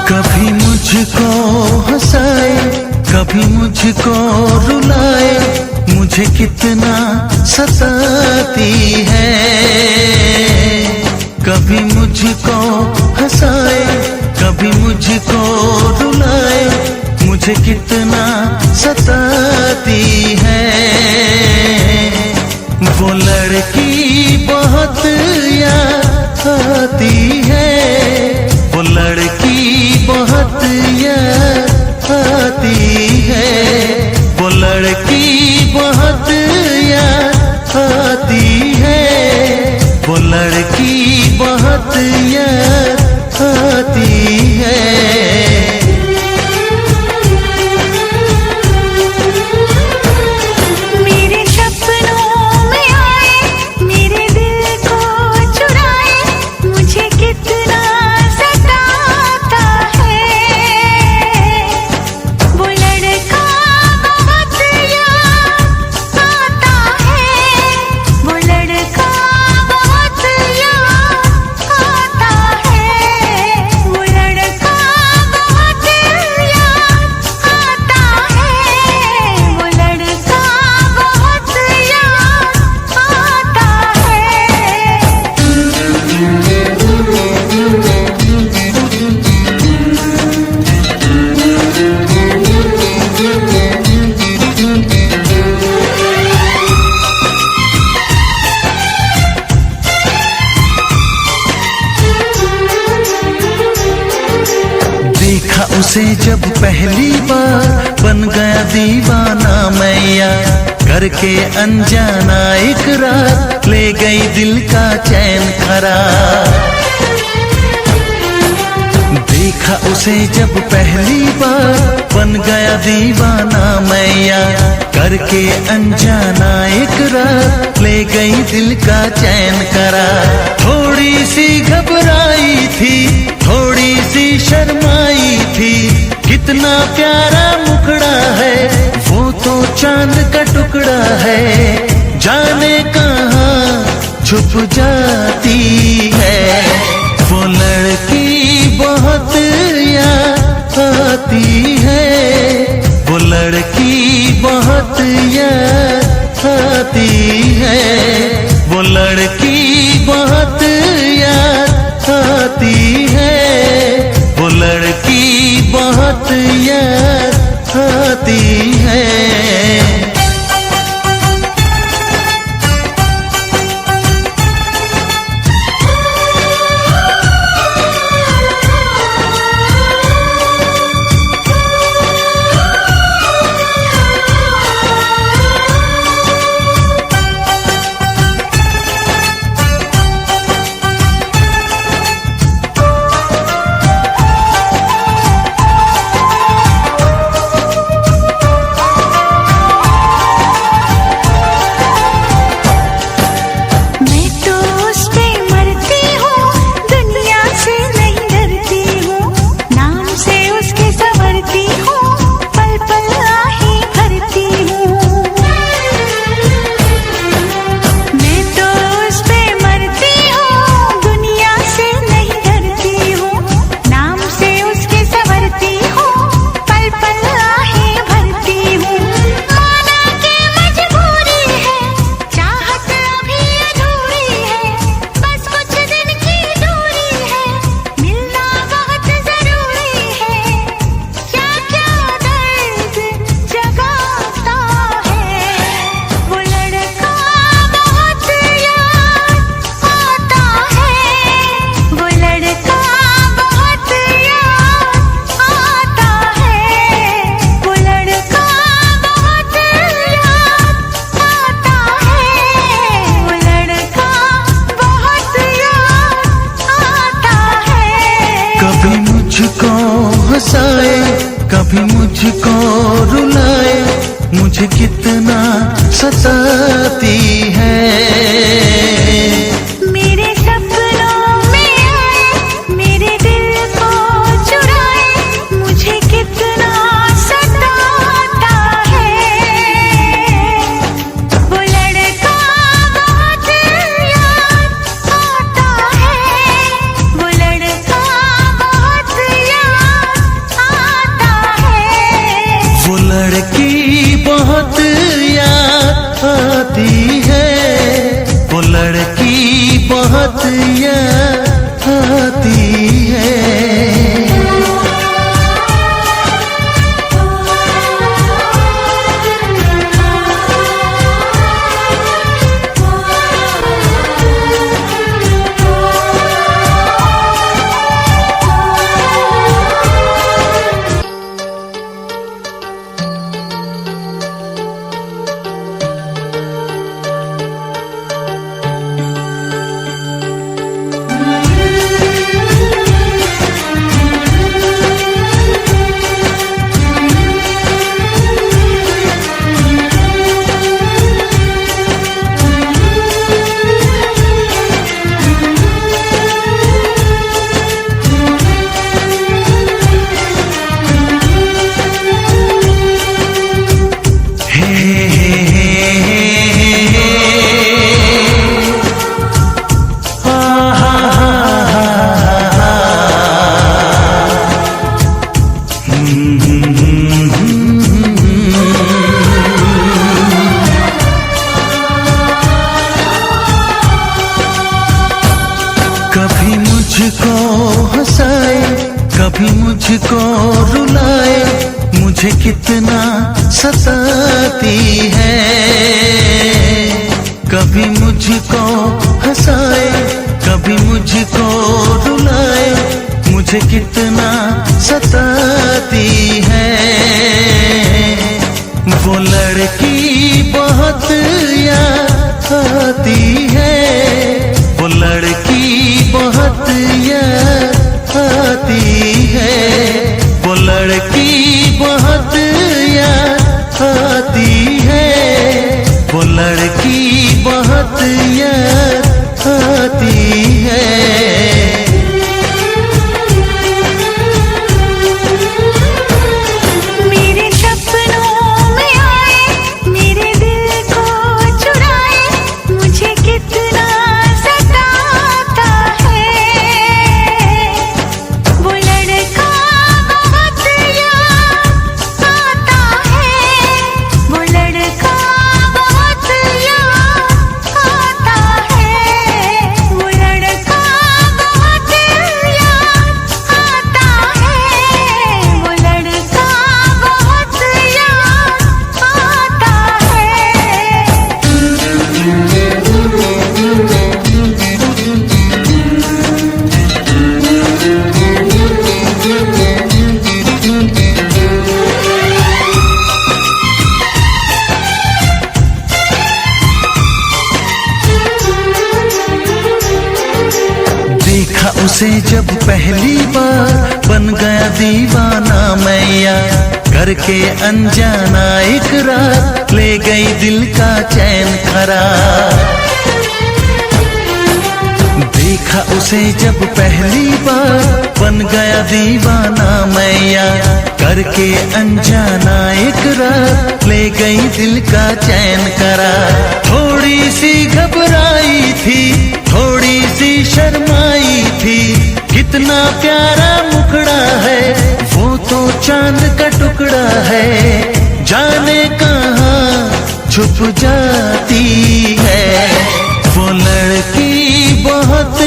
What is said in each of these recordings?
कभी मुझको हंसाए, कभी मुझको रुलाए, मुझे कितना सताती है। कभी मुझको हंसाए, कभी मुझको रुलाए, मुझे कितना सताती है। वो लड़की बहुत याद आती है, वो लड़की बहुत याद आती है, वो लड़की बहुत याद आती है, वो लड़की बहुत याद आती है। देखा उसे जब पहली बार, बन गया दीवाना मैया, करके अनजाना इकरार, ले गई दिल का चैन करार। देखा उसे जब पहली बार, बन गया दीवाना मैया, करके अनजाना इकरार, ले गई दिल का चैन करार। थोड़ी सी घबराई थी, थोड़ी सी शर्माई थी, कितना प्यारा मुखड़ा है, वो तो चांद का टुकड़ा है, जाने कहाँ छुप जाती है। वो लड़की बहुत याद आती है, वो लड़की बहुत याद आती है, वो लड़की बहुत याद आती है, वो लड़की बहुत याद आती है। कभी मुझको रुलाए, मुझे कितना सताती है। मेरे सपनों में आए, मेरे दिल को चुराए, मुझे कितना सताता है। बहुत याद आती है, वो लड़की बहुत याद आती है। कभी मुझको हंसाए, कभी मुझको रुलाए, मुझे कितना सताती है। कभी मुझको हंसाए, कभी मुझको रुलाए, मुझे कितना सताती है। वो लड़की बहुत याद आती है, वो लड़की बहुत याद आती है, वो लड़की बहुत याद आती है, वो लड़की बहुत याद आती है। मेरे सपनों में आए, मेरे दिल को चुराए, मुझे कितना सताता है। वो लड़का बहुत याद आता है, वो लड़का बहुत याद आता है, वो लड़का बहुत याद आता है, वो लड़का बहुत याद आता देखा उसे जब पहली बार, बन गया दीवाना मैया। करके अनजाना इकरार, ले गई दिल का चैन करार। देखा उसे जब पहली बार, बन गया दीवाना मैया। करके अनजाना इकरार, ले गई दिल का चैन करार। थोड़ी सी घबराई थी, थोड़ी सी शर्माई थी, कितना प्यारा मुखड़ा है, वो तो चांद का टुकड़ा है। जाने कहाँ छुप जाती है, वो लड़की बहुत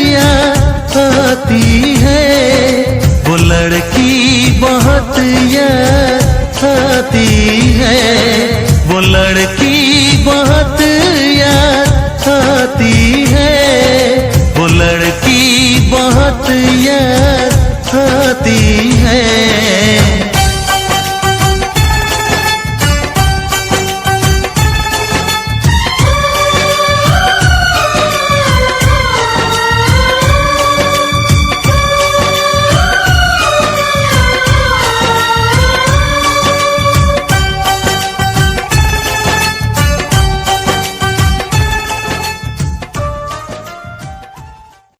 याद आती है, वो लड़की बहुत याद आती है, वो लड़की बहुत याद आती है, वो लड़की बहुत याद